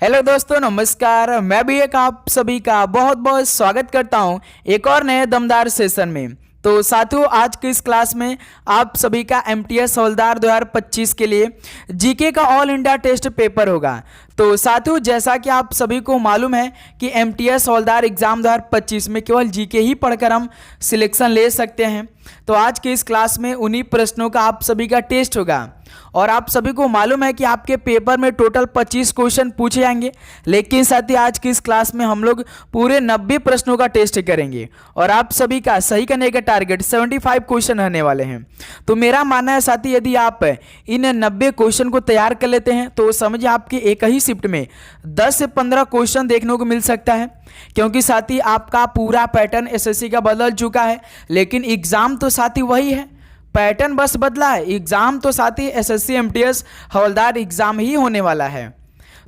Hello दोस्तों, नमस्कार। मैं भी एक आप सभी का बहुत बहुत स्वागत करता हूं एक और नए दमदार सेशन में। तो साथियों, आज की इस क्लास में आप सभी का एमटीएस हवलदार 2025 के लिए जीके का ऑल इंडिया टेस्ट पेपर होगा। तो साथियों, जैसा कि आप सभी को मालूम है कि एमटीएस हवलदार एग्जाम 2025 में केवल जीके ही पढ़कर हम सिलेक्शन ले सकते हैं। तो आज की इस क्लास में उन्हीं प्रश्नों का आप सभी का टेस्ट होगा और आप सभी को मालूम है कि आपके पेपर में टोटल 25 क्वेश्चन पूछे जाएंगे, लेकिन साथ ही आज की इस क्लास में हम लोग पूरे 90 प्रश्नों का टेस्ट करेंगे और आप सभी का सही करने का टारगेट 75 क्वेश्चन रहने वाले हैं। तो मेरा मानना है साथी, यदि आप इन 90 क्वेश्चन को तैयार कर लेते हैं तो समझिए आपके एक ही शिफ्ट में 10 से 15 क्वेश्चन देखने को मिल सकता है, क्योंकि साथी आपका पूरा पैटर्न एसएससी का बदल चुका है, लेकिन एग्जाम तो साथी वही है। पैटर्न बस बदला है, एग्जाम तो साथ ही एसएससी एमटीएस हवलदार एग्जाम ही होने वाला है।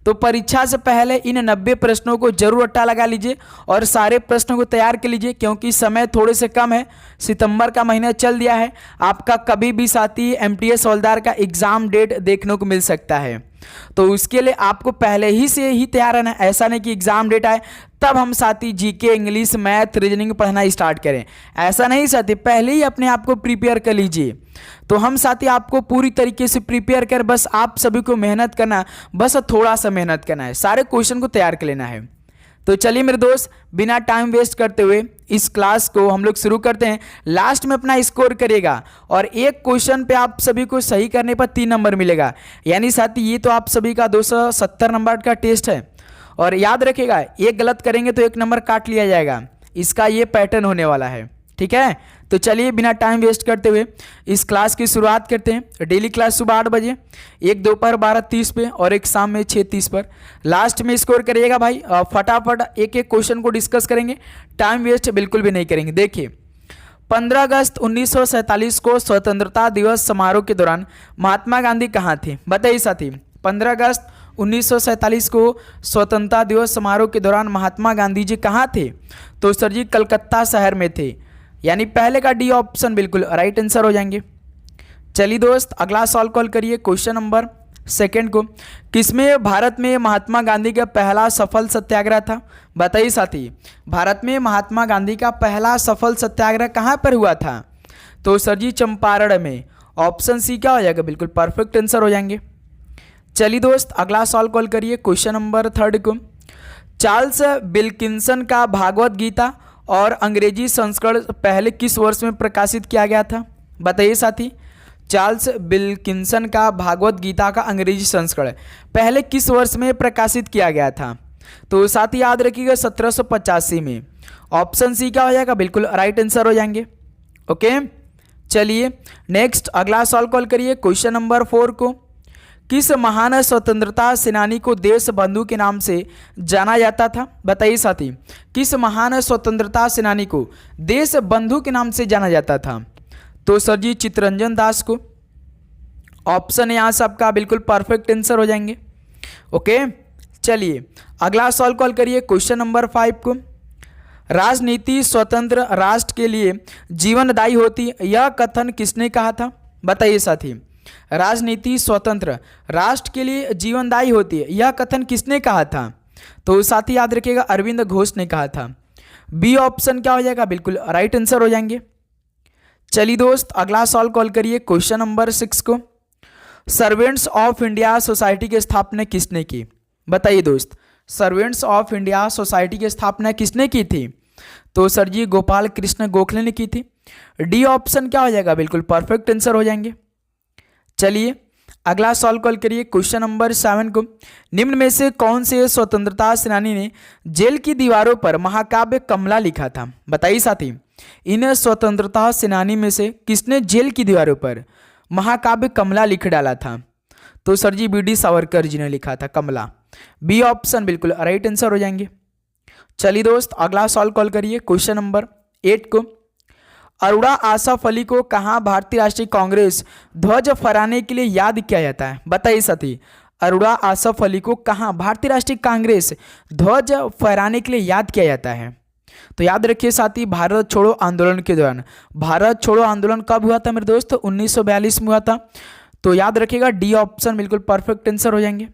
तो परीक्षा से पहले इन 90 प्रश्नों को जरूर अट्टा लगा लीजिए और सारे प्रश्नों को तैयार कर लीजिए, क्योंकि समय थोड़े से कम है। सितंबर का महीना चल दिया है, आपका कभी भी साथी एमटीएस हवलदार का एग्जाम डेट देखने को मिल सकता है। तो उसके लिए आपको पहले ही से ही तैयार रहना है। ऐसा नहीं कि एग्जाम डेट आए तब हम साथी जीके, इंग्लिश, मैथ, रीजनिंग पढ़ना स्टार्ट करें। ऐसा नहीं साथी, पहले ही अपने आप को प्रिपेयर कर लीजिए। तो हम साथी आपको पूरी तरीके से प्रिपेयर कर, बस आप सभी को मेहनत करना, बस थोड़ा सा मेहनत करना है, सारे क्वेश्चन को तैयार कर लेना है। तो चलिए मेरे दोस्त, बिना टाइम वेस्ट करते हुए इस क्लास को हम लोग शुरू करते हैं। लास्ट में अपना स्कोर करिएगा और एक क्वेश्चन पे आप सभी को सही करने पर 3 नंबर मिलेगा। यानी साथी ये तो आप सभी का 270 नंबर का टेस्ट है। और याद रखिएगा, एक गलत करेंगे तो 1 नंबर काट लिया जाएगा। इसका ये पैटर्न होने वाला है, ठीक है। तो चलिए बिना टाइम वेस्ट करते हुए इस क्लास की शुरुआत करते हैं। डेली क्लास सुबह 8 बजे, एक दोपहर 12:30 पे और एक शाम में 6:30 पर। लास्ट में स्कोर करिएगा भाई, फटाफट एक एक क्वेश्चन को डिस्कस करेंगे, टाइम वेस्ट बिल्कुल भी नहीं करेंगे। देखिए, 15 अगस्त 1947 को स्वतंत्रता दिवस समारोह के दौरान महात्मा गांधी कहाँ थे? बताइए साथी, 15 अगस्त 1947 को स्वतंत्रता दिवस समारोह के दौरान महात्मा गांधी जी कहाँ थे? तो सर जी कलकत्ता शहर में थे, यानी पहले का डी ऑप्शन बिल्कुल राइट आंसर हो जाएंगे। चलिए दोस्त, अगला सवाल कॉल करिए। क्वेश्चन नंबर 2 को, किसमें भारत में महात्मा गांधी का पहला सफल सत्याग्रह था? बताइए साथी, भारत में महात्मा गांधी का पहला सफल सत्याग्रह कहाँ पर हुआ था? तो सर जी चंपारण में। ऑप्शन सी क्या हो जाएगा? बिल्कुल परफेक्ट आंसर हो जाएंगे। चलिए दोस्त, अगला सवाल कॉल करिए। क्वेश्चन नंबर 3 को, चार्ल्स विल्किंसन का भागवत गीता और अंग्रेजी संस्करण पहले किस वर्ष में प्रकाशित किया गया था? बताइए साथी, चार्ल्स विल्किंसन का भागवत गीता का अंग्रेजी संस्करण पहले किस वर्ष में प्रकाशित किया गया था? तो साथी याद रखिएगा 1785 में। ऑप्शन सी क्या हो जाएगा? बिल्कुल राइट आंसर हो जाएंगे। ओके, चलिए नेक्स्ट अगला सवाल कॉल करिए। क्वेश्चन नंबर 4 को, किस महान स्वतंत्रता सेनानी को देश बंधु के नाम से जाना जाता था? बताइए साथी, किस महान स्वतंत्रता सेनानी को देश बंधु के नाम से जाना जाता था? तो सर जी चित्तरंजन दास को। ऑप्शन यहाँ से आपका बिल्कुल परफेक्ट आंसर हो जाएंगे। ओके, चलिए अगला सवाल कॉल करिए। क्वेश्चन नंबर 5 को, राजनीति स्वतंत्र राष्ट्र के लिए जीवनदायी होती, यह कथन किसने कहा था? बताइए साथी, राजनीति स्वतंत्र राष्ट्र के लिए जीवनदायी होती है, यह कथन किसने कहा था? तो साथी याद रखिएगा अरविंद घोष ने कहा था। बी ऑप्शन क्या हो जाएगा? बिल्कुल राइट आंसर हो जाएंगे। चलिए दोस्त, अगला सवाल कॉल करिए। क्वेश्चन नंबर 6 को, सर्वेंट्स ऑफ इंडिया सोसाइटी की स्थापना किसने की? बताइए दोस्त, सर्वेंट्स ऑफ इंडिया सोसाइटी की स्थापना किसने की थी? तो सर जी गोपाल कृष्ण गोखले ने की थी। डी ऑप्शन क्या हो जाएगा? बिल्कुल परफेक्ट आंसर हो जाएंगे। चलिए अगला सवाल कॉल करिए। क्वेश्चन नंबर 7 को, निम्न में से कौन से स्वतंत्रता सेनानी ने जेल की दीवारों पर महाकाव्य कमला लिखा था? बताइए साथी, इन स्वतंत्रता सेनानी में से किसने जेल की दीवारों पर महाकाव्य कमला लिख डाला था? तो sir ji B D Savarkar ji ने लिखा था कमला। बी ऑप्शन बिल्कुल राइट आंसर हो जाएंगे। चलिए दोस्त, अगला सवाल कॉल करिए। क्वेश्चन नंबर 8 को, अरोड़ा आसफ अली को कहाँ भारतीय राष्ट्रीय कांग्रेस ध्वज फहराने के लिए याद किया जाता है? बताइए साथी, अरोड़ा आसफ अली को कहाँ भारतीय राष्ट्रीय कांग्रेस ध्वज फहराने के लिए याद किया जाता है? तो याद रखिए साथी, भारत छोड़ो आंदोलन के दौरान। भारत छोड़ो आंदोलन कब हुआ था मेरे दोस्त? 1942 में हुआ था। तो याद रखिएगा डी ऑप्शन बिल्कुल परफेक्ट आंसर हो जाएंगे।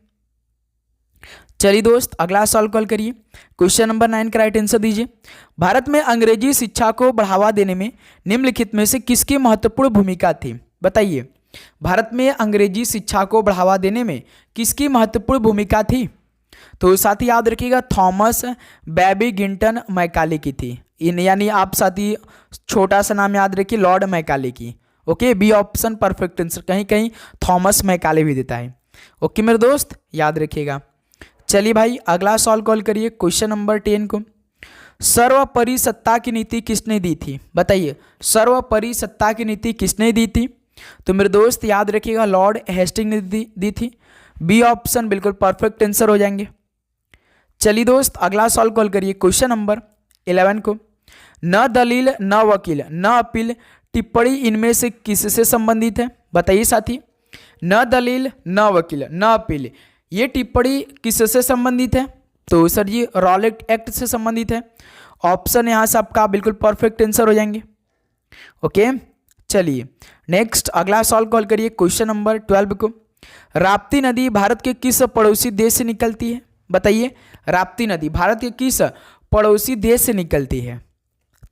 चलिए दोस्त अगला सवाल कॉल करिए। क्वेश्चन नंबर 9 का राइट आंसर दीजिए। भारत में अंग्रेजी शिक्षा को बढ़ावा देने में निम्नलिखित में से किसकी महत्वपूर्ण भूमिका थी? बताइए, भारत में अंग्रेजी शिक्षा को बढ़ावा देने में किसकी महत्वपूर्ण भूमिका थी? तो साथी याद रखिएगा, थॉमस बैबिंगटन मैकाले की थी। इन यानी आप साथी छोटा सा नाम याद रखिए, लॉर्ड मैकाले की। Okay, B option perfect answer, कहीं कहीं थॉमस मैकाले भी देता है। ओके मेरे दोस्त, याद रखिएगा। चलिए भाई अगला सवाल कॉल करिए। क्वेश्चन नंबर 10 को, सर्वोपरि सत्ता की नीति किसने दी थी? बताइए, सर्वोपरि सत्ता की नीति किसने दी थी? तो मेरे दोस्त याद रखिएगा, लॉर्ड हेस्टिंग ने दी थी। बी ऑप्शन बिल्कुल परफेक्ट आंसर हो जाएंगे। चलिए दोस्त अगला सवाल कॉल करिए। क्वेश्चन नंबर 11 को, न दलील न वकील न अपील टिप्पणी इनमें से किससे संबंधित है? बताइए साथी, न दलील न वकील न अपील, ये टिप्पणी किससे संबंधित है? तो सर जी रॉलेट एक्ट से संबंधित है। ऑप्शन यहाँ से आपका बिल्कुल परफेक्ट आंसर हो जाएंगे। ओके, चलिए नेक्स्ट अगला सवाल कॉल करिए। क्वेश्चन नंबर 12 को, राप्ती नदी भारत के किस पड़ोसी देश से निकलती है? बताइए, राप्ती नदी भारत के किस पड़ोसी देश से निकलती है?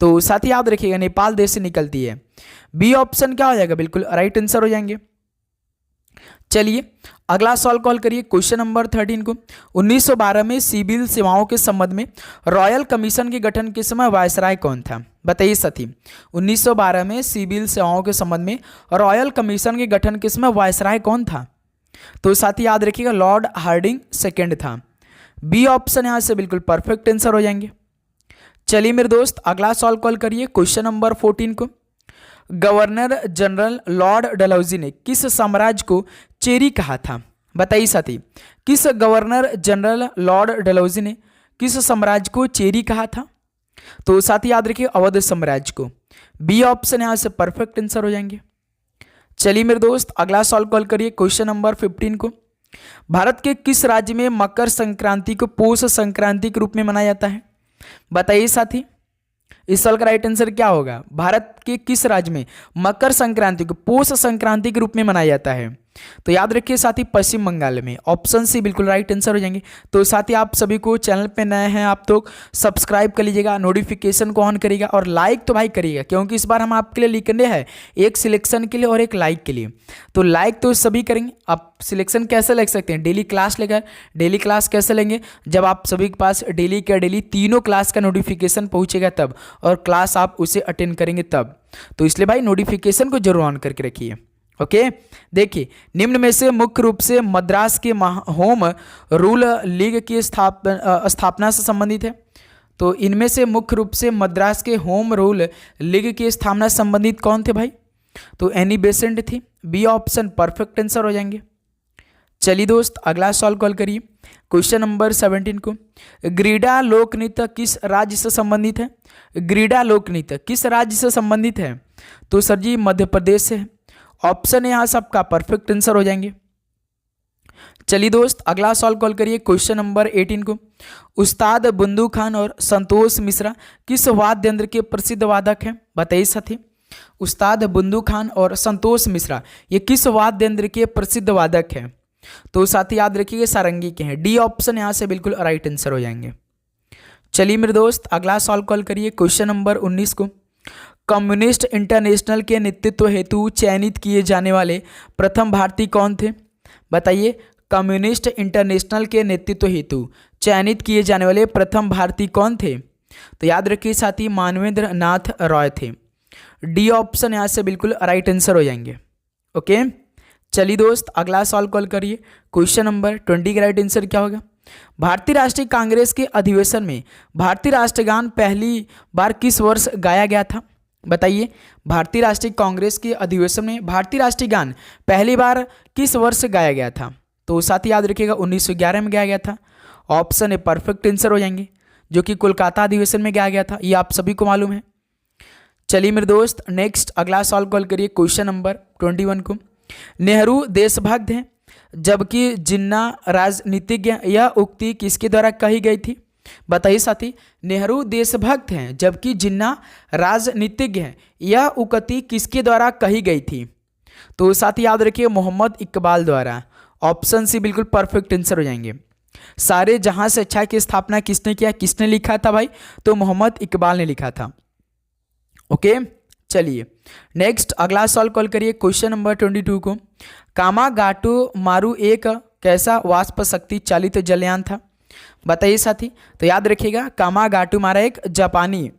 तो साथ ही याद रखिएगा, नेपाल देश से निकलती है। बी ऑप्शन क्या हो जाएगा? बिल्कुल राइट आंसर हो जाएंगे। चलिए अगला सवाल कॉल करिए। क्वेश्चन नंबर 13 को, 1912 में सिविल सेवाओं के संबंध में रॉयल कमीशन के गठन के समय वायसराय कौन था? बताइए साथी, 1912 में सिविल सेवाओं के संबंध में रॉयल कमीशन के गठन के समय वायसराय कौन था? तो साथी याद रखिएगा, लॉर्ड हार्डिंग सेकेंड था। बी ऑप्शन यहाँ से बिल्कुल परफेक्ट आंसर हो जाएंगे। चलिए मेरे दोस्त अगला सवाल कॉल करिए। क्वेश्चन नंबर 14 को, गवर्नर जनरल लॉर्ड डलहौजी ने किस साम्राज्य को चेरी कहा था? बताइए साथी, किस गवर्नर जनरल लॉर्ड डलहौजी ने किस साम्राज्य को चेरी कहा था? तो साथी याद रखिए, अवध साम्राज्य को। बी ऑप्शन यहाँ से परफेक्ट आंसर हो जाएंगे। चलिए मेरे दोस्त अगला सवाल कॉल करिए। क्वेश्चन नंबर 15 को, भारत के किस राज्य में मकर संक्रांति को पौष संक्रांति के रूप में मनाया जाता है? बताइए साथी, इस सवाल का राइट आंसर क्या होगा? भारत के किस राज्य में मकर संक्रांति को पौष संक्रांति के रूप में मनाया जाता है? तो याद रखिए साथी, पश्चिम बंगाल में। ऑप्शन सी बिल्कुल राइट आंसर हो जाएंगे। तो साथी आप सभी को चैनल पे नए हैं आप तो सब्सक्राइब कर लीजिएगा, नोटिफिकेशन को ऑन करिएगा और लाइक तो भाई करिएगा, क्योंकि इस बार हम आपके लिए लिखने हैं एक सिलेक्शन के लिए और एक लाइक के लिए। तो लाइक तो सभी करेंगे। आप सिलेक्शन कैसे लग सकते हैं? डेली क्लास लेकर। डेली क्लास कैसे लेंगे? जब आप सभी के पास डेली का डेली तीनों क्लास का नोटिफिकेशन पहुंचेगा तब, और क्लास आप उसे अटेंड करेंगे तब। तो इसलिए भाई नोटिफिकेशन को जरूर ऑन करके रखिए। ओके, देखिए निम्न में से मुख्य रूप से मद्रास के होम रूल लीग की स्थापना से संबंधित है। तो इनमें से मुख्य रूप से मद्रास के होम रूल लीग की स्थापना से संबंधित कौन थे भाई? तो एनी बेसेंट थी। बी ऑप्शन परफेक्ट आंसर हो जाएंगे। चलिए दोस्त अगला सवाल कॉल करिए। क्वेश्चन नंबर 17 को, ग्रीडा लोक नृत्य किस राज्य से संबंधित है? ग्रीडा लोक नृत्य किस राज्य से संबंधित है? तो सर जी मध्य प्रदेश से है। ऑप्शन यहाँ से आपका परफेक्ट आंसर हो जाएंगे। चलिए दोस्त अगला सवाल कॉल करिए। क्वेश्चन नंबर 18 को, उस्ताद बुंदू खान और संतोष मिश्रा किस वाद्य यंत्र के प्रसिद्ध वादक हैं? बताइए साथी, उस्ताद बुंदू खान और संतोष मिश्रा ये किस वाद्य यंत्र के प्रसिद्ध वादक हैं? तो साथी याद रखिए सारंगी के हैं। डी ऑप्शन यहाँ से बिल्कुल राइट आंसर हो जाएंगे। चलिए मेरे दोस्त अगला सवाल कॉल करिए। क्वेश्चन नंबर 19 को, कम्युनिस्ट इंटरनेशनल के नेतृत्व हेतु चयनित किए जाने वाले प्रथम भारतीय कौन थे? बताइए, कम्युनिस्ट इंटरनेशनल के नेतृत्व हेतु चयनित किए जाने वाले प्रथम भारतीय कौन थे? तो याद रखिए साथी, मानवेंद्र नाथ रॉय थे। डी ऑप्शन यहाँ से बिल्कुल राइट आंसर हो जाएंगे। ओके, चलिए दोस्त अगला सवाल कॉल करिए। क्वेश्चन नंबर 20 का राइट आंसर क्या होगा? भारतीय राष्ट्रीय कांग्रेस के अधिवेशन में भारतीय राष्ट्रगान पहली बार किस वर्ष गाया गया था? बताइए, भारतीय राष्ट्रीय कांग्रेस के अधिवेशन में भारतीय राष्ट्रीय गान पहली बार किस वर्ष गाया गया था? तो साथ ही याद रखिएगा 1911 में गाया गया था। ऑप्शन ए परफेक्ट आंसर हो जाएंगे, जो कि कोलकाता अधिवेशन में गाया गया था। ये आप सभी को मालूम है। चलिए मेरे दोस्त नेक्स्ट अगला सवाल कॉल करिए। क्वेश्चन नंबर 21 को, नेहरू देशभक्त हैं जबकि जिन्ना राजनीतिज्ञ, यह उक्ति किसके द्वारा कही गई थी? बताइए साथी, नेहरू देशभक्त हैं जबकि जिन्ना राजनीतिज्ञ हैं, यह उक्ति किसके द्वारा कही गई थी? तो साथी याद रखिए मोहम्मद इकबाल द्वारा। ऑप्शन सी बिल्कुल परफेक्ट आंसर हो जाएंगे। सारे जहां से अच्छा की स्थापना किसने किया, किसने लिखा था भाई, तो मोहम्मद इकबाल ने लिखा था। ओके, चलिए नेक्स्ट अगला सवाल कॉल करिए क्वेश्चन नंबर 22 को। कामागाटू मारू एक कैसा वाष्प शक्ति चालित जलयान था, बताइए साथी। तो याद रखिएगा कामागाटू मारा एक जापानी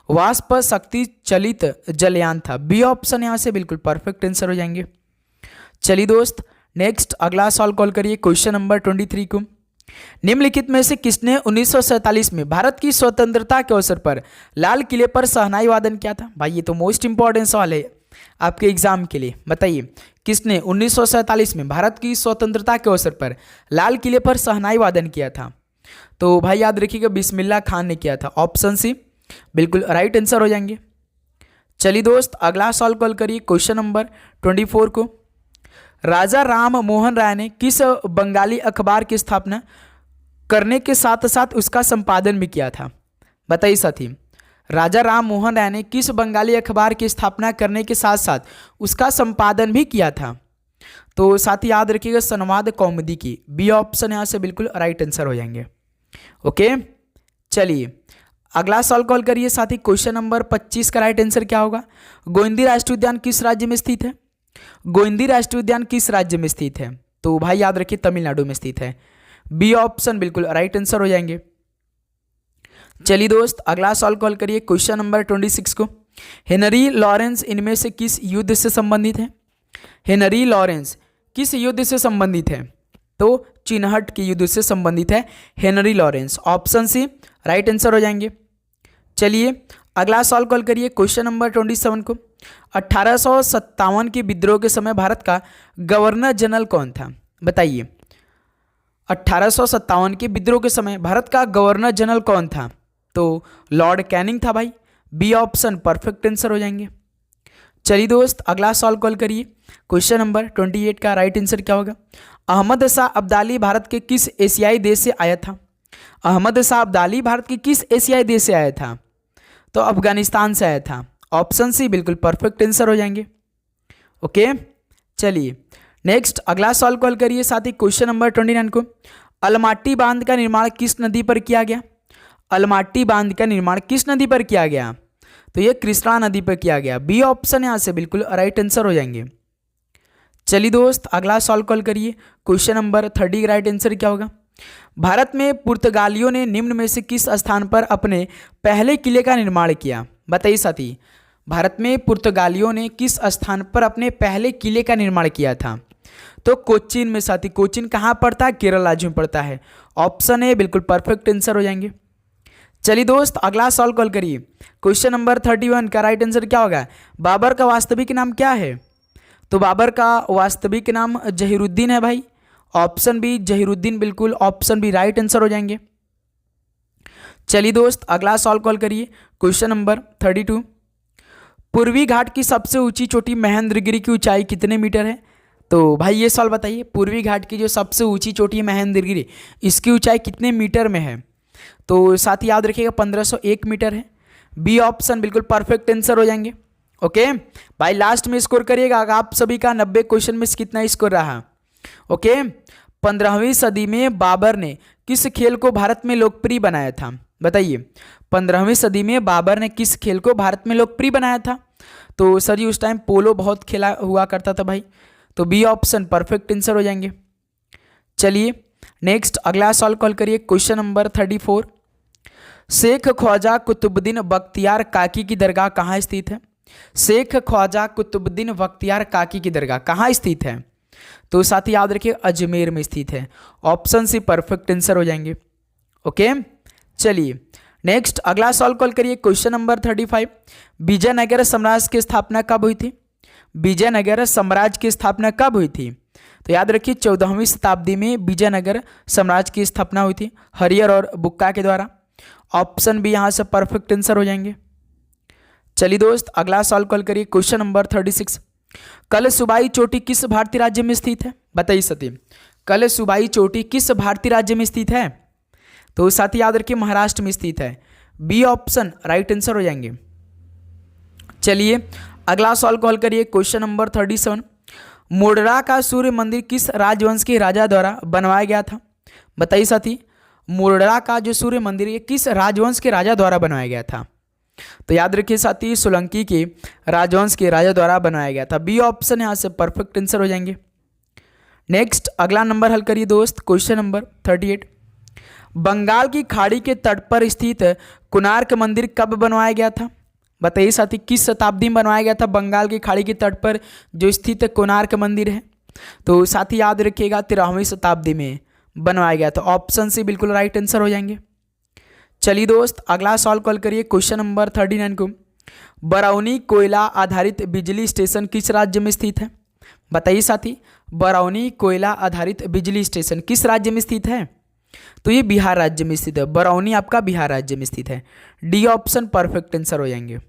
वाष्प शक्ति चलित जलयान था। बी ऑप्शन यहाँ से बिल्कुल परफेक्ट आंसर हो जाएंगे। चलिए दोस्त नेक्स्ट अगला सवाल कॉल करिए क्वेश्चन नंबर 23 को। निम्नलिखित में से किसने 1947 में भारत की स्वतंत्रता के अवसर पर लाल किले पर शहनाई वादन किया था। भाई ये तो मोस्ट इंपॉर्टेंट सवाल है आपके एग्जाम के लिए, बताइए किसने 1947 में भारत की स्वतंत्रता के अवसर पर लाल किले पर शहनाई वादन किया था। तो भाई याद रखिएगा बिस्मिल्लाह खान ने किया था। ऑप्शन सी बिल्कुल राइट आंसर हो जाएंगे। चलिए दोस्त अगला सवाल कॉल करिए क्वेश्चन नंबर 24 को। राजा राम मोहन राय ने किस बंगाली अखबार की स्थापना करने के साथ साथ उसका संपादन भी किया था, बताइए साथी। राजा राम मोहन राय ने किस बंगाली अखबार की स्थापना करने के साथ साथ उसका संपादन भी किया था। तो साथी याद रखिएगा संवाद कौमुदी की। बी ऑप्शन यहाँ से बिल्कुल राइट आंसर हो जाएंगे। ओके, चलिए अगला सवाल कॉल करिए साथी क्वेश्चन नंबर 25 का राइट आंसर क्या होगा। गोविंदी राष्ट्रीय उद्यान किस राज्य में स्थित है। गोविंदी राष्ट्रीय उद्यान किस राज्य में स्थित है, तो भाई याद रखिए तमिलनाडु में स्थित है। बी ऑप्शन बिल्कुल राइट आंसर हो जाएंगे। चलिए दोस्त अगला सवाल कॉल करिए क्वेश्चन नंबर 26 को। हेनरी लॉरेंस इनमें से किस युद्ध से संबंधित है। हेनरी लॉरेंस किस युद्ध से संबंधित है, तो चिनहट के युद्ध से संबंधित है Henry Lawrence. Option C right answer हो जाएंगे। चलिए अगला सवाल कॉल करिए क्वेश्चन नंबर 27 को। 1857 के विद्रोह के समय भारत का गवर्नर जनरल कौन था, बताइए। 1857 के विद्रोह के समय भारत का गवर्नर जनरल कौन था, तो लॉर्ड कैनिंग था भाई। बी ऑप्शन परफेक्ट आंसर हो जाएंगे। चलिए दोस्त अगला सवाल कॉल करिए क्वेश्चन नंबर 28 का राइट आंसर क्या होगा। अहमद शाह अब्दाली भारत के किस एशियाई देश से आया था। अहमद शाह अब्दाली भारत के किस एशियाई देश से आया था, तो अफगानिस्तान से आया था। ऑप्शन सी बिल्कुल परफेक्ट आंसर हो जाएंगे। ओके, चलिए नेक्स्ट अगला सवाल कॉल करिए साथी क्वेश्चन नंबर 29 को। अलमाटी बांध का निर्माण किस नदी पर किया गया। अलमाटी बांध का निर्माण किस नदी पर किया गया, तो यह कृष्णा नदी पर किया गया। बी ऑप्शन यहाँ से बिल्कुल राइट आंसर हो जाएंगे। चलिए दोस्त अगला सवाल कॉल करिए क्वेश्चन नंबर 30 का राइट आंसर क्या होगा। भारत में पुर्तगालियों ने निम्न में से किस स्थान पर अपने पहले किले का निर्माण किया, बताइए साथी। भारत में पुर्तगालियों ने किस स्थान पर अपने पहले किले का निर्माण किया था, तो कोचीन में साथी। कोचीन कहाँ पड़ता है, केरल राज्य में पड़ता है। ऑप्शन ए बिल्कुल परफेक्ट आंसर हो जाएंगे। चलिए दोस्त अगला सवाल कॉल करिए क्वेश्चन नंबर 31 का राइट आंसर क्या होगा। बाबर का वास्तविक नाम क्या है, तो बाबर का वास्तविक नाम जहीरुद्दीन है भाई। ऑप्शन बी जहीरुद्दीन बिल्कुल ऑप्शन बी राइट आंसर हो जाएंगे। चलिए दोस्त अगला सवाल कॉल करिए क्वेश्चन नंबर 32। पूर्वी घाट की सबसे ऊंची चोटी महेंद्रगिरी की ऊंचाई कितने मीटर है, तो भाई ये सवाल बताइए। पूर्वी घाट की जो सबसे ऊंची चोटी है महेंद्रगिरी, इसकी ऊंचाई कितने मीटर में है, तो साथ ही याद रखिएगा 1501 मीटर है। बी ऑप्शन बिल्कुल परफेक्ट आंसर हो जाएंगे। ओके भाई लास्ट में स्कोर करिएगा आप सभी का 90 क्वेश्चन में कितना स्कोर रहा। ओके 15वीं सदी में बाबर ने किस खेल को भारत में लोकप्रिय बनाया था, बताइए। 15वीं सदी में बाबर ने किस खेल को भारत में लोकप्रिय बनाया था, तो सर जी उस टाइम पोलो बहुत खेला हुआ करता था भाई। तो बी ऑप्शन परफेक्ट आंसर हो जाएंगे। चलिए नेक्स्ट अगला सवाल कॉल करिए क्वेश्चन नंबर 34। शेख ख्वाजा कुतुबुद्दीन बख्तियार काकी की दरगाह कहाँ स्थित है। शेख ख्वाजा कुतुबुद्दीन बख्तियार काकी की दरगाह कहाँ स्थित है, तो साथ ही याद रखिए अजमेर में स्थित है। ऑप्शन सी परफेक्ट आंसर हो जाएंगे। ओके चलिए नेक्स्ट अगला सवाल कॉल करिए क्वेश्चन नंबर 35। विजयनगर साम्राज्य की स्थापना कब हुई थी। विजयनगर साम्राज्य की स्थापना कब हुई थी, तो याद रखिए 14वीं शताब्दी में विजयनगर साम्राज्य की स्थापना हुई थी हरियर और बुक्का के द्वारा। ऑप्शन बी यहाँ से परफेक्ट आंसर हो जाएंगे। चलिए दोस्त अगला सवाल कॉल करिए क्वेश्चन नंबर 36। कल सूबाई चोटी किस भारतीय राज्य में स्थित है, बताइए सती। कल सूबाई चोटी किस भारतीय राज्य में स्थित है, तो साथ ही याद रखिए महाराष्ट्र में स्थित है। बी ऑप्शन राइट आंसर हो जाएंगे। चलिए अगला सवाल कॉल करिए क्वेश्चन नंबर 37। मोढेरा का सूर्य मंदिर किस राजवंश के राजा द्वारा बनवाया गया था, बताइए साथी, मुर्डरा का जो सूर्य मंदिर ये किस राजवंश के राजा द्वारा बनवाया गया था? तो याद रखिए साथी, सोलंकी के राजवंश के राजा द्वारा बनाया गया था। बी ऑप्शन यहाँ से परफेक्ट आंसर हो जाएंगे। नेक्स्ट अगला नंबर हल करिए दोस्त, क्वेश्चन नंबर 38। बंगाल की खाड़ी के तट पर स्थित कोणार्क मंदिर कब बनवाया गया था? बताइए साथी, किस शताब्दी में बनवाया गया था बंगाल की खाड़ी के तट पर जो स्थित कोणार्क मंदिर है? तो साथी याद रखिएगा 13वीं शताब्दी में बनवाया गया था। ऑप्शन सी बिल्कुल राइट आंसर हो जाएंगे। चलिए दोस्त अगला सॉल्व कॉल करिए, क्वेश्चन नंबर 39 को। बरौनी कोयला आधारित बिजली स्टेशन किस राज्य में स्थित है? बताइए साथी, बरौनी कोयला आधारित बिजली स्टेशन किस राज्य में स्थित है? तो ये बिहार राज्य में स्थित है। बरौनी आपका बिहार राज्य में स्थित है। डी ऑप्शन परफेक्ट आंसर हो जाएंगे।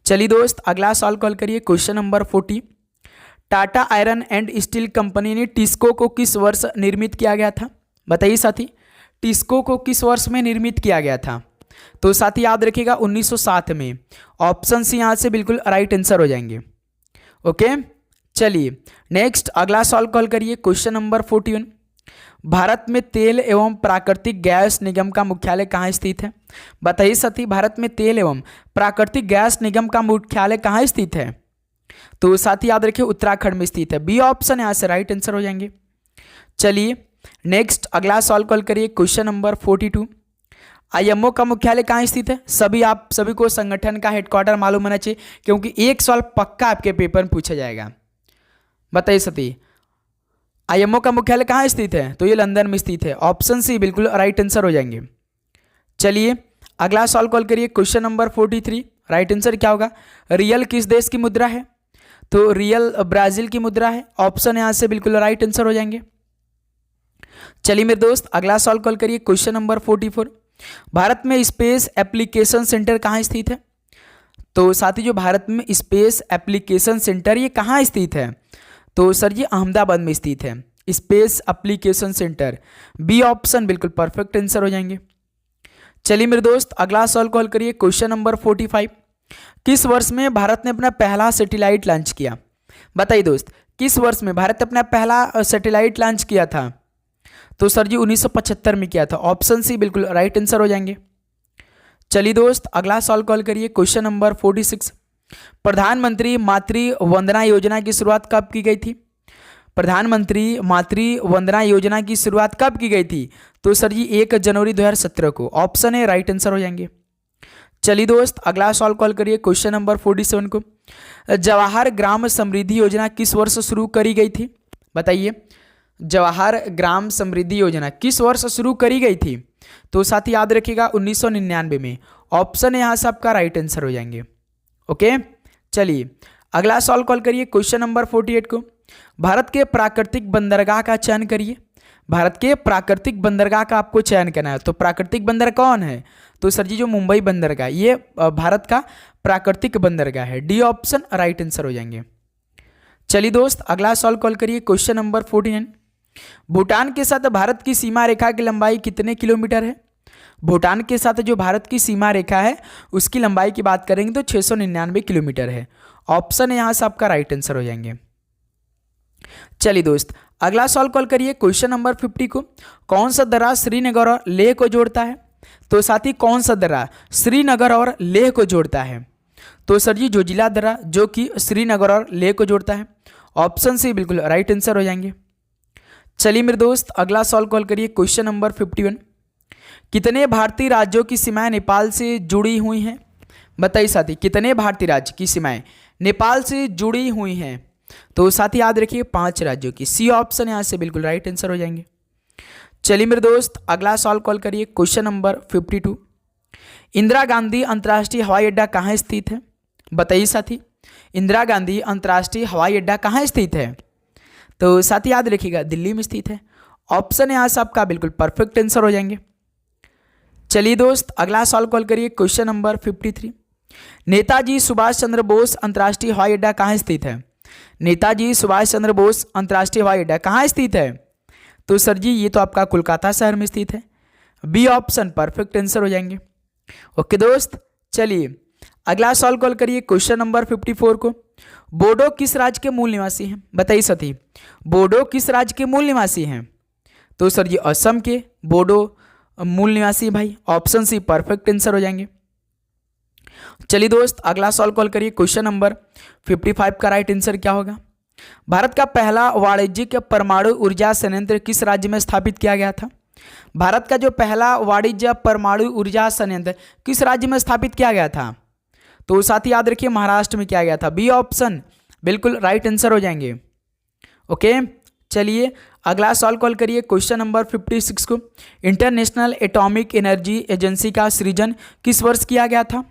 चलिए दोस्त अगला सॉल्व कॉल करिए, question number 40। Tata iron and steel company ने टिस्को को किस वर्ष निर्मित किया गया था? बताइए साथी, टिस्को को किस वर्ष में निर्मित किया गया था? तो साथी याद रखिएगा 1907 में। ऑप्शन सी यहाँ से बिल्कुल राइट आंसर हो जाएंगे। ओके, चलिए नेक्स्ट अगला सॉल्व कॉल करिए, क्वेश्चन नंबर 41। भारत में तेल एवं प्राकृतिक गैस निगम का मुख्यालय कहाँ स्थित है? बताइए साथी, भारत में तेल एवं प्राकृतिक गैस निगम का मुख्यालय कहाँ स्थित है? तो साथी याद रखिए उत्तराखंड में स्थित है। बी ऑप्शन यहाँ से राइट आंसर हो जाएंगे। चलिए नेक्स्ट अगला सॉल्व कॉल करिए, क्वेश्चन नंबर 42। आईएमओ का मुख्यालय कहाँ स्थित है? आप सभी को संगठन का हेडक्वार्टर मालूम होना चाहिए, क्योंकि एक सवाल पक्का आपके पेपर में पूछा जाएगा। बताइए साथी, आईएमओ का मुख्यालय कहाँ स्थित है? तो ये लंदन में स्थित है। ऑप्शन सी बिल्कुल राइट आंसर हो जाएंगे। चलिए अगला सॉल्व कॉल करिए, क्वेश्चन नंबर 43। राइट आंसर क्या होगा? रियल किस देश की मुद्रा है? तो रियल ब्राजील की मुद्रा है। ऑप्शन यहाँ से बिल्कुल राइट आंसर हो जाएंगे। चलिए मेरे दोस्त अगला सॉल्व कॉल करिए, क्वेश्चन नंबर 44। भारत में स्पेस एप्लीकेशन सेंटर कहाँ स्थित है? तो साथी जो भारत में स्पेस एप्लीकेशन सेंटर ये कहाँ स्थित है? तो सर जी अहमदाबाद में स्थित है space application centre. B option बिल्कुल परफेक्ट आंसर हो जाएंगे। चलिए मेरे दोस्त अगला सॉल्व कॉल करिए, क्वेश्चन नंबर 45। किस वर्ष में भारत ने अपना पहला सैटेलाइट लॉन्च किया? बताइए दोस्त, किस वर्ष में भारत ने अपना पहला सैटेलाइट लॉन्च किया था? तो सर जी 1975 में किया था। ऑप्शन सी बिल्कुल राइट आंसर हो जाएंगे। चलिए दोस्त अगला सॉल्व कॉल करिए, क्वेश्चन नंबर 46। प्रधानमंत्री मातृ वंदना योजना की शुरुआत कब की गई थी? प्रधानमंत्री मातृ वंदना योजना की शुरुआत कब की गई थी? तो सर जी 1 जनवरी 2017 को। ऑप्शन है राइट आंसर हो जाएंगे। चलिए दोस्त अगला सॉल्व कॉल करिए, क्वेश्चन नंबर 47 को। जवाहर ग्राम समृद्धि योजना किस वर्ष शुरू करी गई थी? बताइए, जवाहर ग्राम समृद्धि योजना किस वर्ष शुरू करी गई थी? तो साथी याद रखिएगा 1999 में। ऑप्शन यहाँ से आपका राइट आंसर हो जाएंगे। ओके, चलिए अगला सॉल्व कॉल करिए, क्वेश्चन नंबर 48 को। भारत के प्राकृतिक बंदरगाह का चयन करिए। भारत के प्राकृतिक बंदरगाह का आपको चयन करना है। तो प्राकृतिक बंदर कौन है? तो सर जी जो मुंबई बंदरगाह, ये भारत का प्राकृतिक बंदरगाह है। डी ऑप्शन राइट आंसर हो जाएंगे। चलिए दोस्त अगला सॉल्व कॉल करिए, क्वेश्चन नंबर 49। भूटान के साथ भारत की सीमा रेखा की लंबाई कितने किलोमीटर है? भूटान के साथ जो भारत की सीमा रेखा है उसकी लंबाई की बात करेंगे तो 699 किलोमीटर है। ऑप्शन यहाँ से आपका राइट आंसर हो जाएंगे। चलिए दोस्त अगला सॉल्व कॉल करिए, क्वेश्चन नंबर 50 को। कौन सा दर्रा श्रीनगर और लेह को जोड़ता है? तो साथी कौन सा दर्रा श्रीनगर और लेह को जोड़ता है? तो सर जी जोजिला दर्रा, जो कि श्रीनगर और लेह को जोड़ता है। ऑप्शन सी बिल्कुल राइट आंसर हो जाएंगे। चलिए मेरे दोस्त अगला सॉल्व कॉल करिए, क्वेश्चन नंबर 51। कितने भारतीय राज्यों की सीमाएं नेपाल से जुड़ी हुई हैं? बताइए साथी, कितने भारतीय राज्य की सीमाएं नेपाल से जुड़ी हुई हैं? तो साथी याद रखिए 5 राज्यों की। सी ऑप्शन यहाँ से बिल्कुल राइट आंसर हो जाएंगे। चलिए मेरे दोस्त अगला सॉल्व कॉल करिए, क्वेश्चन नंबर 52। इंदिरा गांधी अंतर्राष्ट्रीय हवाई अड्डा कहाँ स्थित है? बताइए साथी, इंदिरा गांधी अंतर्राष्ट्रीय हवाई अड्डा कहाँ स्थित है? तो साथी याद रखिएगा दिल्ली में स्थित है। ऑप्शन यहाँ से आपका बिल्कुल परफेक्ट आंसर हो जाएंगे। चलिए दोस्त अगला सॉल्व कॉल करिए, क्वेश्चन नंबर 53। नेताजी सुभाष चंद्र बोस अंतर्राष्ट्रीय हवाई अड्डा कहाँ स्थित है? नेताजी सुभाष चंद्र बोस अंतर्राष्ट्रीय हवाई अड्डा कहाँ स्थित है? तो सर जी ये तो आपका कोलकाता शहर में स्थित है। बी ऑप्शन परफेक्ट आंसर हो जाएंगे। ओके दोस्त, चलिए अगला सॉल्व कॉल करिए, क्वेश्चन नंबर 54 को। बोडो किस राज्य के मूल निवासी हैं? बताइए साथी, बोडो किस राज्य के मूल निवासी हैं? तो सर ये असम के बोडो मूल निवासी भाई, ऑप्शन सी परफेक्ट आंसर हो जाएंगे। चलिए दोस्त अगला सॉल्व कॉल करिए। क्वेश्चन नंबर 55 का राइट आंसर क्या होगा? भारत का पहला वाणिज्यिक परमाणु ऊर्जा संयंत्र किस राज्य में स्थापित किया गया था? भारत का जो पहला वाणिज्य परमाणु ऊर्जा संयंत्र किस राज्य में स्थापित किया गया था? तो साथ ही याद रखिए महाराष्ट्र में किया गया था। बी ऑप्शन बिल्कुल राइट आंसर हो जाएंगे। ओके, चलिए अगला सॉल्व कॉल करिए। क्वेश्चन नंबर 56 को, इंटरनेशनल एटॉमिक एनर्जी एजेंसी का सृजन किस वर्ष किया गया था?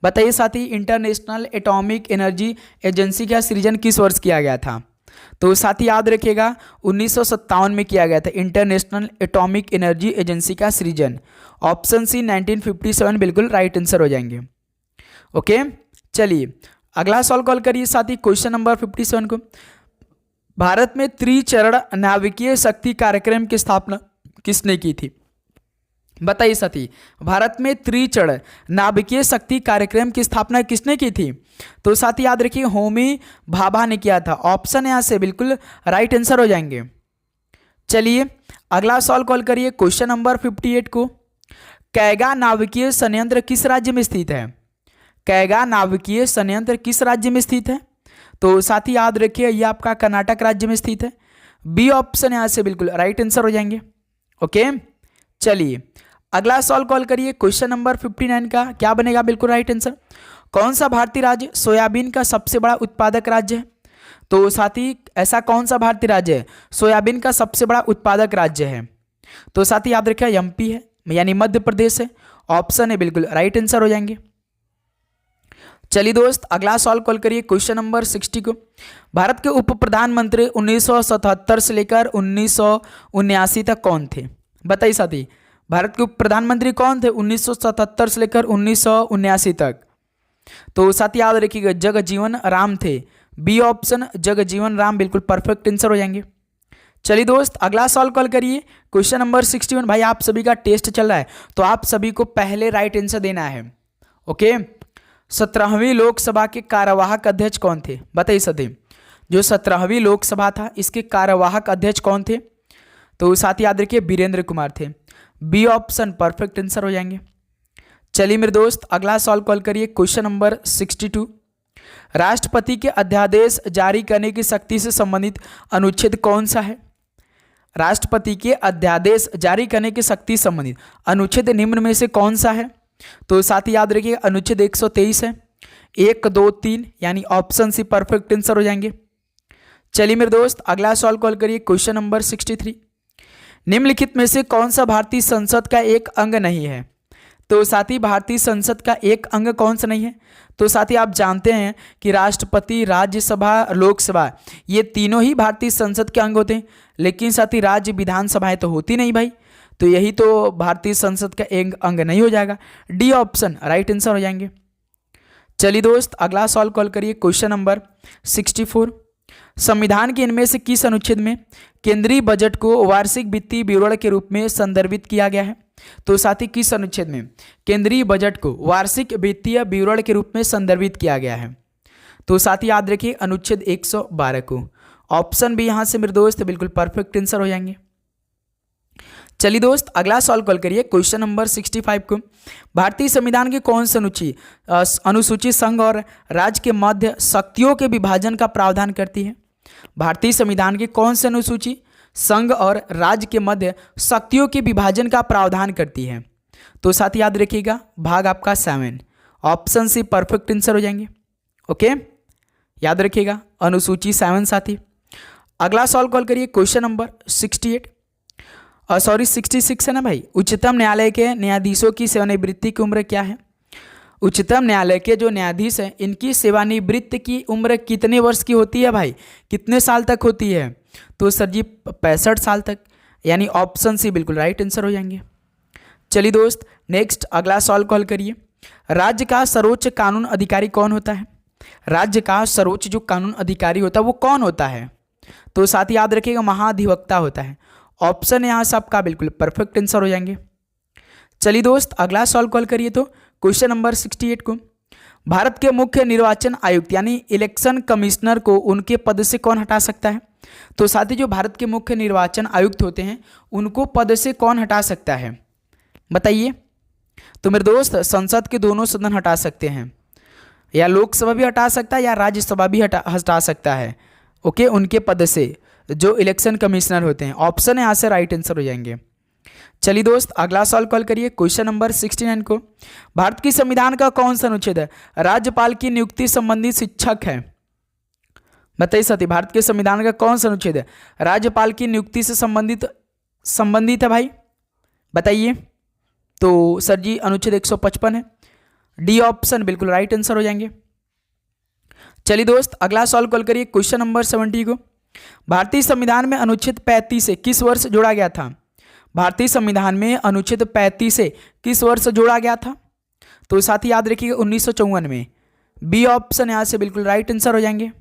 बताइए साथी, इंटरनेशनल एटॉमिक एनर्जी एजेंसी का सृजन किस वर्ष किया गया था? तो साथी याद रखिएगा 1957 में किया गया था इंटरनेशनल एटॉमिक एनर्जी एजेंसी का सृजन। ऑप्शन सी 1957 बिल्कुल राइट आंसर हो जाएंगे। ओके, चलिए अगला सॉल्व कॉल करिए साथी। क्वेश्चन नंबर 57 को, भारत में त्रिचरण नाभिकीय शक्ति कार्यक्रम की स्थापना किसने की थी? बताइए साथी, भारत में त्रिचरण नाभिकीय शक्ति कार्यक्रम की स्थापना किसने की थी? तो साथी याद रखिए होमी भाभा ने किया था। ऑप्शन यहाँ से बिल्कुल राइट आंसर हो जाएंगे। चलिए अगला सॉल्व कॉल करिए। क्वेश्चन नंबर 58 को, कैगा नाभिकीय संयंत्र किस राज्य में स्थित है? कैगा नाभिकीय संयंत्र किस राज्य में स्थित है? तो साथी याद रखिए ये आपका कर्नाटक राज्य में स्थित है। बी ऑप्शन यहाँ से बिल्कुल राइट आंसर हो जाएंगे। ओके, चलिए अगला सॉल्व कॉल करिए। क्वेश्चन नंबर 59 का क्या बनेगा? बिल्कुल राइट आंसर। कौन सा भारतीय राज्य सोयाबीन का सबसे बड़ा उत्पादक राज्य है? तो साथी ऐसा कौन सा भारतीय राज्य है सोयाबीन का सबसे बड़ा उत्पादक राज्य है? तो साथी याद रखिए एमपी है, यानी मध्य प्रदेश है। ऑप्शन है बिल्कुल राइट आंसर हो जाएंगे। चलिए दोस्त अगला सॉल्व कॉल करिए। क्वेश्चन नंबर 60 को, भारत के उप प्रधानमंत्री 1977 से लेकर 1979 तक कौन थे? बताइए साथी, भारत के उप प्रधानमंत्री कौन थे 1977 से लेकर 1979 तक? तो साथी याद रखिएगा जगजीवन राम थे। बी ऑप्शन जगजीवन राम बिल्कुल परफेक्ट आंसर हो जाएंगे। चलिए दोस्त अगला सॉल्व कॉल करिए। क्वेश्चन नंबर 61, भाई आप सभी का टेस्ट चल रहा है तो आप सभी को पहले राइट आंसर देना है। ओके, 17वीं लोकसभा के कार्यवाहक अध्यक्ष कौन थे? बताइए साथी, जो 17वीं लोकसभा था इसके कार्यवाहक अध्यक्ष कौन थे? तो साथ याद रखिए वीरेंद्र कुमार थे। बी ऑप्शन परफेक्ट आंसर हो जाएंगे। चलिए मेरे दोस्त अगला सॉल्व कॉल करिए। क्वेश्चन नंबर 62, राष्ट्रपति के अध्यादेश जारी करने की शक्ति से संबंधित अनुच्छेद कौन सा है? राष्ट्रपति के अध्यादेश जारी करने की शक्ति संबंधित अनुच्छेद निम्न में से कौन सा है? तो साथ ही याद रखिए अनुच्छेद 123 है। 1, 2, 3 यानी ऑप्शन सी परफेक्ट आंसर हो जाएंगे। चलिए मेरे दोस्त अगला सॉल्व कॉल करिए। क्वेश्चन नंबर 63, निम्नलिखित में से कौन सा भारतीय संसद का एक अंग नहीं है? तो साथी भारतीय संसद का एक अंग कौन सा नहीं है? तो साथी आप जानते हैं कि राष्ट्रपति, राज्यसभा, लोकसभा ये तीनों ही भारतीय संसद के अंग होते हैं, लेकिन साथी राज्य विधानसभाएं तो होती नहीं भाई, तो यही तो भारतीय संसद का एक अंग नहीं हो जाएगा। डी ऑप्शन राइट आंसर हो जाएंगे। चलिए दोस्त अगला सॉल्व कॉल करिए। क्वेश्चन नंबर 64, संविधान के इनमें से किस अनुच्छेद में केंद्रीय बजट को वार्षिक वित्तीय विवरण के रूप में संदर्भित किया गया है? तो साथी किस अनुच्छेद में केंद्रीय बजट को वार्षिक वित्तीय विवरण के रूप में संदर्भित किया गया है? तो साथी याद रखिए अनुच्छेद 112 को। ऑप्शन भी यहाँ से मेरे दोस्त बिल्कुल परफेक्ट आंसर हो जाएंगे। चलिए दोस्त अगला सॉल्व कॉल करिए। क्वेश्चन नंबर 65 को, भारतीय संविधान की कौन सी अनुसूची संघ और राज्य के मध्य शक्तियों के विभाजन का प्रावधान करती है? भारतीय संविधान की कौन सी अनुसूची संघ और राज्य के मध्य शक्तियों के विभाजन का प्रावधान करती है? तो साथ याद रखिएगा भाग आपका 7। ऑप्शन सी परफेक्ट आंसर हो जाएंगे। ओके, याद रखिएगा अनुसूची 7 साथी। अगला सॉल्व कॉल करिए। क्वेश्चन नंबर 66 है ना भाई। उच्चतम न्यायालय के न्यायाधीशों की सेवानिवृत्ति की उम्र क्या है? उच्चतम न्यायालय के जो न्यायाधीश हैं इनकी सेवानिवृत्ति की उम्र कितने वर्ष की होती है भाई? कितने साल तक होती है? तो सर जी 65 साल तक, यानी ऑप्शन सी बिल्कुल राइट आंसर हो जाएंगे। चलिए दोस्त नेक्स्ट अगला सॉल्व कॉल करिए। राज्य का सर्वोच्च कानून अधिकारी कौन होता है? राज्य का सर्वोच्च जो कानून अधिकारी होता है वो कौन होता है? तो साथ ही याद रखिएगा महाधिवक्ता होता है। ऑप्शन यहाँ से आपका बिल्कुल परफेक्ट आंसर हो जाएंगे। चलिए दोस्त अगला सॉल्व कॉल करिए। तो क्वेश्चन नंबर 68 को, भारत के मुख्य निर्वाचन आयुक्त यानी इलेक्शन कमिश्नर को उनके पद से कौन हटा सकता है? तो साथ ही जो भारत के मुख्य निर्वाचन आयुक्त होते हैं उनको पद से कौन हटा सकता है बताइए। तो मेरे दोस्त संसद के दोनों सदन हटा सकते हैं, या लोकसभा भी हटा सकता है या राज्यसभा भी हटा सकता है। ओके, उनके पद से जो इलेक्शन कमिश्नर होते हैं। ऑप्शन यहाँ से राइट आंसर हो जाएंगे। चलिए दोस्त अगला सवाल कॉल करिए, क्वेश्चन नंबर 69 को। भारत की संविधान का कौन सा अनुच्छेद है राज्यपाल की नियुक्ति संबंधी शिक्षक है? बताइए साथी, भारत के संविधान का कौन सा अनुच्छेद है राज्यपाल की नियुक्ति से संबंधित है भाई? बताइए। तो सर जी अनुच्छेद 155 है। डी ऑप्शन बिल्कुल राइट आंसर हो जाएंगे। चलिए दोस्त अगला सवाल कॉल करिए, क्वेश्चन नंबर 70 को। भारतीय संविधान में अनुच्छेद 35 से किस वर्ष जोड़ा गया था? भारतीय संविधान में अनुच्छेद 35 से किस वर्ष जोड़ा गया था? तो साथ ही याद रखिएगा 1954 में। बी ऑप्शन यहां से बिल्कुल राइट आंसर हो जाएंगे।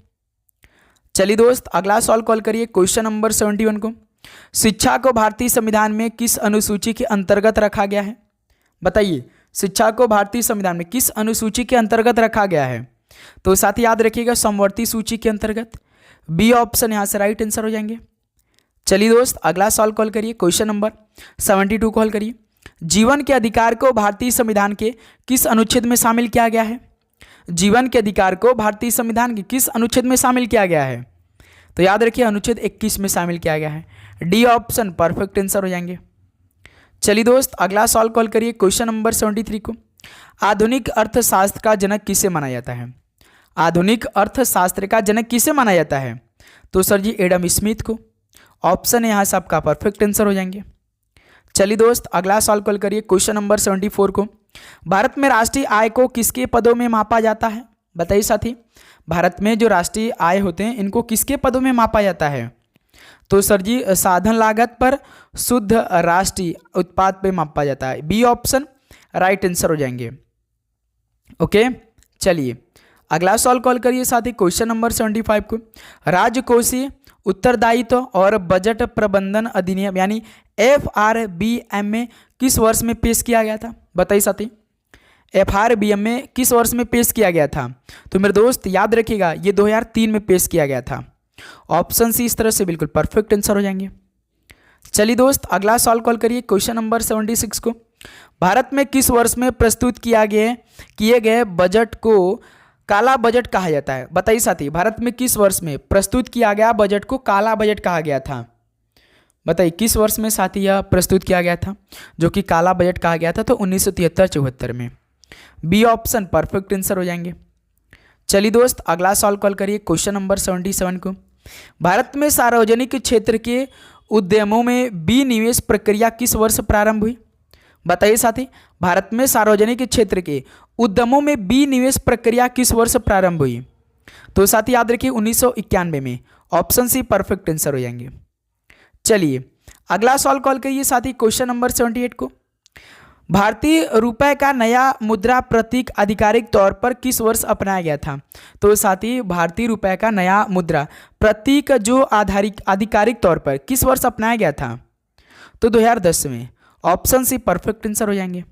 चलिए दोस्त अगला सवाल कॉल करिए, क्वेश्चन नंबर 71 को। शिक्षा को भारतीय संविधान में किस अनुसूची के अंतर्गत रखा गया है? बताइए, शिक्षा को भारतीय संविधान में किस अनुसूची के अंतर्गत रखा गया है? तो साथ ही याद रखिएगा समवर्ती सूची के अंतर्गत। बी ऑप्शन यहां से राइट आंसर हो जाएंगे। चलिए दोस्त अगला सवाल कॉल करिए, क्वेश्चन नंबर 72 कॉल करिए। जीवन के अधिकार को भारतीय संविधान के किस अनुच्छेद में शामिल किया गया है? जीवन के अधिकार को भारतीय संविधान के किस अनुच्छेद में शामिल किया गया है? तो याद रखिए अनुच्छेद 21 में शामिल किया गया है। डी ऑप्शन परफेक्ट आंसर हो जाएंगे। चलिए दोस्त अगला सवाल कॉल करिए, क्वेश्चन नंबर 73 को। आधुनिक अर्थशास्त्र का जनक किसे माना जाता है? आधुनिक अर्थशास्त्र का जनक किसे माना जाता है? तो सर जी एडम स्मिथ को। ऑप्शन है यहाँ से आपका परफेक्ट आंसर हो जाएंगे। चलिए दोस्त अगला सवाल कॉल करिए, क्वेश्चन नंबर 74 को। भारत में राष्ट्रीय आय को किसके पदों में मापा जाता है? बताइए साथी, भारत में जो राष्ट्रीय आय होते हैं इनको किसके पदों में मापा जाता है? तो सर जी साधन लागत पर, शुद्ध राष्ट्रीय उत्पाद पे मापा जाता है। बी ऑप्शन राइट आंसर हो जाएंगे। ओके, चलिए अगला सवाल कॉल करिए साथी, क्वेश्चन नंबर 75 को। राजकोषीय उत्तरदायित्व और बजट प्रबंधन अधिनियम यानी FRBM में किस वर्ष में पेश किया गया था? बताइए साथी, FRBM में किस वर्ष में पेश किया गया था? तो मेरे दोस्त याद रखिएगा ये 2003 में पेश किया गया था। ऑप्शन सी इस तरह से बिल्कुल परफेक्ट आंसर हो जाएंगे। चलिए दोस्त अगला सवाल कॉल करिए, क्वेश्चन नंबर 76 को। भारत में किस वर्ष में प्रस्तुत किए गए बजट को काला बजट कहा जाता है? बताइए साथी, भारत में किस वर्ष में प्रस्तुत किया गया बजट को काला बजट कहा गया था? बताइए किस वर्ष में साथी यह प्रस्तुत किया गया था जो कि काला बजट कहा गया था? तो 1973-74 में। बी ऑप्शन परफेक्ट आंसर हो जाएंगे। चलिए दोस्त अगला सवाल कॉल करिए, क्वेश्चन नंबर 77 को। भारत में सार्वजनिक क्षेत्र के उद्यमों में विनिवेश प्रक्रिया किस वर्ष प्रारंभ हुई? बताइए साथी, भारत में सार्वजनिक क्षेत्र के उद्यमों में विनिवेश प्रक्रिया किस वर्ष प्रारंभ हुई? तो साथी याद रखिए 1991 में। ऑप्शन सी परफेक्ट आंसर हो जाएंगे। चलिए अगला सवाल कॉल करिए साथी, क्वेश्चन नंबर 78 को। भारतीय रुपए का नया मुद्रा प्रतीक आधिकारिक तौर पर किस वर्ष अपनाया गया था? तो साथी भारतीय रुपए का नया मुद्रा प्रतीक जो आधिकारिक तौर पर किस वर्ष अपनाया गया था? तो 2010 में। ऑप्शन सी परफेक्ट आंसर हो जाएंगे।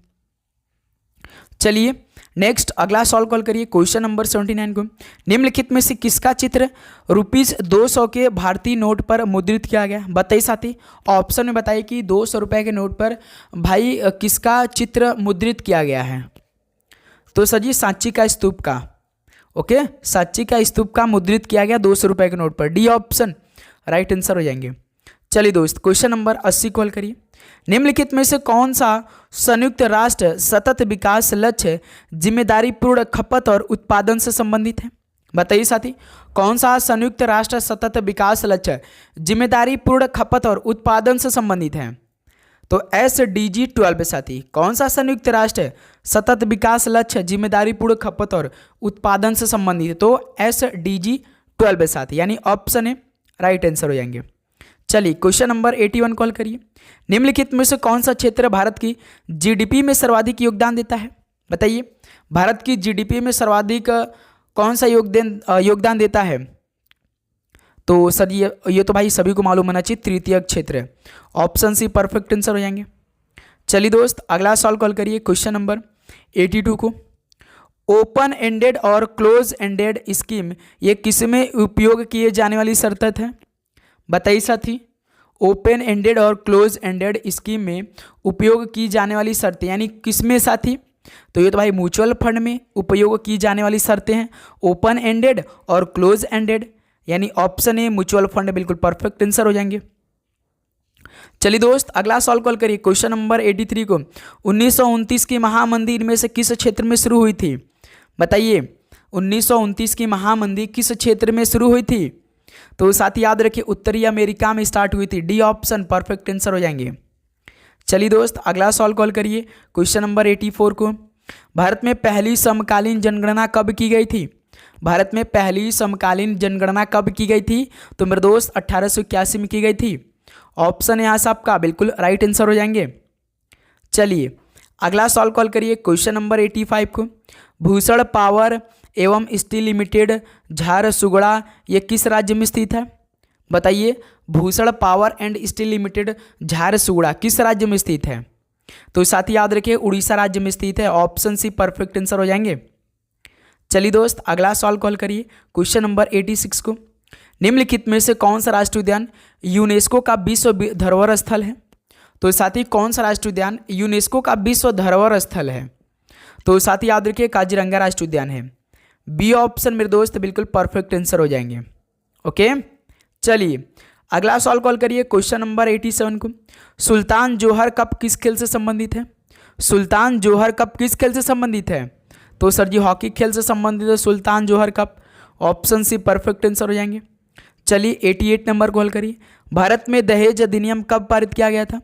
चलिए नेक्स्ट अगला सवाल कॉल करिए, क्वेश्चन नंबर 79 को। निम्नलिखित में से किसका चित्र ₹200 के भारतीय नोट पर मुद्रित किया गया? बताइए साथी, ऑप्शन में बताइए कि 200 रुपये के नोट पर भाई किसका चित्र मुद्रित किया गया है? तो सर जी सांची का स्तूप का। ओके, सांची का स्तूप का मुद्रित किया गया 200 रुपये के नोट पर। डी ऑप्शन राइट आंसर हो जाएंगे। चलिए दोस्त क्वेश्चन नंबर 80 कॉल करिए। निम्नलिखित में से कौन सा संयुक्त राष्ट्र सतत विकास लक्ष्य जिम्मेदारी पूर्ण खपत और उत्पादन से संबंधित है? बताइए साथी, कौन सा संयुक्त राष्ट्र सतत विकास लक्ष्य जिम्मेदारी पूर्ण खपत और उत्पादन से संबंधित है? तो SDG 12 साथी। कौन सा संयुक्त राष्ट्र सतत विकास लक्ष्य जिम्मेदारी पूर्ण खपत और उत्पादन से संबंधित है? तो SDG 12 साथी, यानी ऑप्शन ए राइट आंसर हो जाएंगे। चलिए क्वेश्चन नंबर 81 कॉल करिए। निम्नलिखित में से कौन सा क्षेत्र भारत की GDP में सर्वाधिक योगदान देता है? बताइए, भारत की GDP में सर्वाधिक कौन सा योगदान देता है? तो सर ये तो भाई सभी को मालूम होना चाहिए, तृतीय क्षेत्र है। ऑप्शन सी परफेक्ट आंसर हो जाएंगे। चलिए दोस्त अगला सवाल कॉल करिए, क्वेश्चन नंबर 82 को। ओपन एंडेड और क्लोज एंडेड स्कीम ये किस में उपयोग किए जाने वाली शर्त है? बताइए साथी। ओपन एंडेड और क्लोज एंडेड स्कीम में उपयोग की जाने वाली शर्तें यानी किस में साथी? तो ये तो भाई म्यूचुअल फंड में उपयोग की जाने वाली शर्तें हैं, ओपन एंडेड और क्लोज एंडेड, यानी ऑप्शन ए म्यूचुअल फंड बिल्कुल परफेक्ट आंसर हो जाएंगे। चलिए दोस्त अगला सॉल्व कॉल करिए। क्वेश्चन नंबर 83 को 1929 की महामंदी इनमें से किस क्षेत्र में शुरू हुई थी? बताइए 1929 की महामंदी किस क्षेत्र में शुरू हुई थी? तो साथ ही याद रखिए उत्तरी अमेरिका में स्टार्ट हुई थी, डी ऑप्शन परफेक्ट आंसर हो जाएंगे। चलिए दोस्त अगला सॉल्व कॉल करिए। क्वेश्चन नंबर 84 को भारत में पहली समकालीन जनगणना कब की गई थी? भारत में पहली समकालीन जनगणना कब की गई थी? तो मेरे दोस्त 1881 में की गई थी। ऑप्शन यहाँ से आपका बिल्कुल राइट आंसर हो जाएंगे। चलिए अगला सॉल्व कॉल करिए। क्वेश्चन नंबर 85 को भूषण पावर एवं स्टील लिमिटेड झारसुगड़ा ये किस राज्य में स्थित है? बताइए Bhushan power and steel limited Jharsuguda किस राज्य में स्थित है? तो साथ ही याद रखिए उड़ीसा राज्य में स्थित है, ऑप्शन सी परफेक्ट आंसर हो जाएंगे। चलिए दोस्त अगला सॉल्व कॉल करिए। क्वेश्चन नंबर 86 को निम्नलिखित में से कौन सा राष्ट्रीय उद्यान यूनेस्को का विश्व धरोहर स्थल है? तो साथ ही कौन सा राष्ट्रीय उद्यान यूनेस्को का विश्व धरोहर स्थल है? तो साथ ही याद रखिए काजीरंगा राष्ट्रीय उद्यान है, बी ऑप्शन मेरे दोस्त बिल्कुल परफेक्ट आंसर हो जाएंगे। ओके चलिए अगला सॉल्व कॉल करिए। क्वेश्चन नंबर 87 को सुल्तान जोहर कप किस खेल से संबंधित है? सुल्तान जोहर कप किस खेल से संबंधित है? तो सर जी हॉकी खेल से संबंधित है Sultan Johor cup, option C perfect answer हो जाएंगे। चलिए 88 नंबर कॉल करिए। भारत में दहेज अधिनियम कब पारित किया गया था?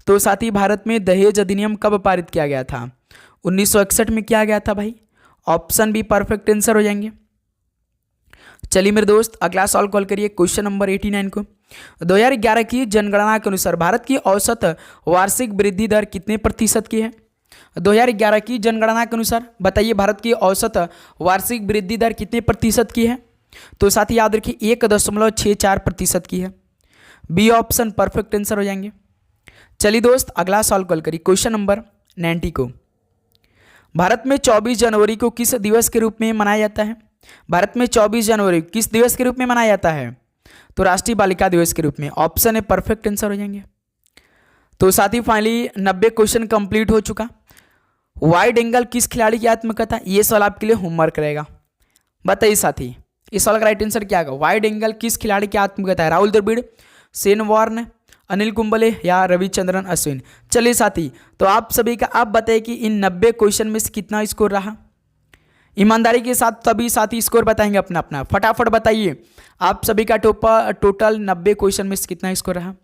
तो साथ ही भारत में दहेज अधिनियम कब पारित किया गया था? 1961 में किया गया था भाई, ऑप्शन बी परफेक्ट आंसर हो जाएंगे। चलिए मेरे दोस्त अगला सॉल्व कॉल करिए। क्वेश्चन नंबर 89 को 2011 की जनगणना के अनुसार भारत की औसत वार्षिक वृद्धि दर कितने प्रतिशत की है? 2011 की जनगणना के अनुसार बताइए भारत की औसत वार्षिक वृद्धि दर कितने प्रतिशत की है? तो साथ ही याद रखिए 1.64% की है, बी ऑप्शन परफेक्ट आंसर हो जाएंगे। चलिए दोस्त अगला सॉल्व कॉल करिए। क्वेश्चन नंबर 90 को भारत में 24 जनवरी को किस दिवस के रूप में मनाया जाता है? भारत में 24 जनवरी किस दिवस के रूप में मनाया जाता है? तो राष्ट्रीय बालिका दिवस के रूप में, ऑप्शन है परफेक्ट आंसर हो जाएंगे। तो साथ ही फाइनली 90 क्वेश्चन कंप्लीट हो चुका। वाइड एंगल किस खिलाड़ी की आत्मकथा? ये सवाल आपके लिए होमवर्क रहेगा। बताइए साथी इस सवाल का राइट आंसर क्या होगा? वाइड एंगल किस खिलाड़ी की आत्मकथा है? राहुल द्रविड़, शेन वॉर्न, अनिल कुंबले या रविचंद्रन अश्विन? चलिए साथी तो आप सभी का आप बताइए कि इन 90 क्वेश्चन में से कितना स्कोर रहा? ईमानदारी के साथ सभी साथी स्कोर बताएंगे अपना अपना, फटाफट बताइए आप सभी का टोटल 90 क्वेश्चन में से कितना स्कोर रहा।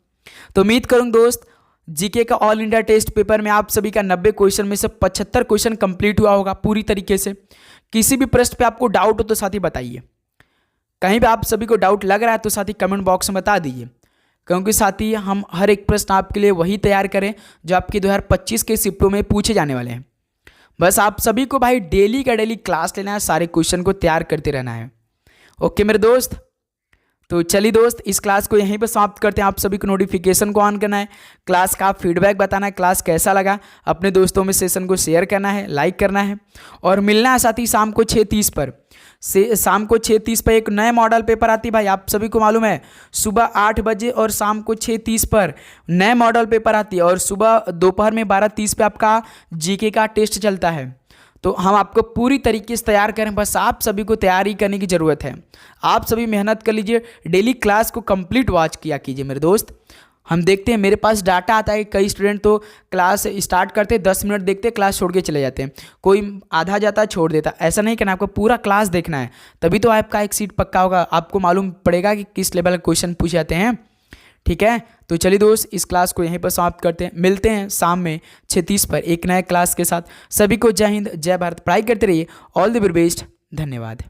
तो उम्मीद करूँ दोस्त जीके का ऑल इंडिया टेस्ट पेपर में आप सभी का 90 क्वेश्चन में से 75 क्वेश्चन कंप्लीट हुआ होगा पूरी तरीके से। किसी भी प्रश्न पे आपको डाउट हो तो साथी बताइए, कहीं भी आप सभी को डाउट लग रहा है तो साथी कमेंट बॉक्स में बता दीजिए, क्योंकि साथी हम हर एक प्रश्न आपके लिए वही तैयार करें जो आपके 2025 के शिफ्टों में पूछे जाने वाले हैं। बस आप सभी को भाई डेली का डेली क्लास लेना है, सारे क्वेश्चन को तैयार करते रहना है। ओके मेरे दोस्त, तो चलिए दोस्त इस क्लास को यहीं पर समाप्त करते हैं। आप सभी को नोटिफिकेशन को ऑन करना है, क्लास का फीडबैक बताना है, क्लास कैसा लगा अपने दोस्तों में सेशन को शेयर करना है, लाइक करना है और मिलना है साथ ही शाम को 6:30 पर। शाम को 6:30 पर एक नए मॉडल पेपर आती है भाई, आप सभी को मालूम है सुबह 8 बजे और शाम को 6:30 पर नए मॉडल पेपर आती है और सुबह दोपहर में 12:30 पे आपका जीके का टेस्ट चलता है। तो हम आपको पूरी तरीके से तैयार करें, बस आप सभी को तैयारी करने की ज़रूरत है। आप सभी मेहनत कर लीजिए, डेली क्लास को कंप्लीट वॉच किया कीजिए मेरे दोस्त। हम देखते हैं मेरे पास डाटा आता है, कई स्टूडेंट तो क्लास स्टार्ट करते 10 मिनट देखते क्लास छोड़ के चले जाते हैं, कोई आधा जाता छोड़ देता। ऐसा नहीं करना, आपको पूरा क्लास देखना है, तभी तो आपका एक सीट पक्का होगा, आपको मालूम पड़ेगा कि किस लेवल के क्वेश्चन पूछे जाते हैं। ठीक है, तो चलिए दोस्त इस क्लास को यहीं पर समाप्त करते हैं, मिलते हैं शाम में 6:30 पर एक नए क्लास के साथ। सभी को जय हिंद जय भारत, पढ़ाई करते रहिए, ऑल द वेरी बेस्ट, धन्यवाद।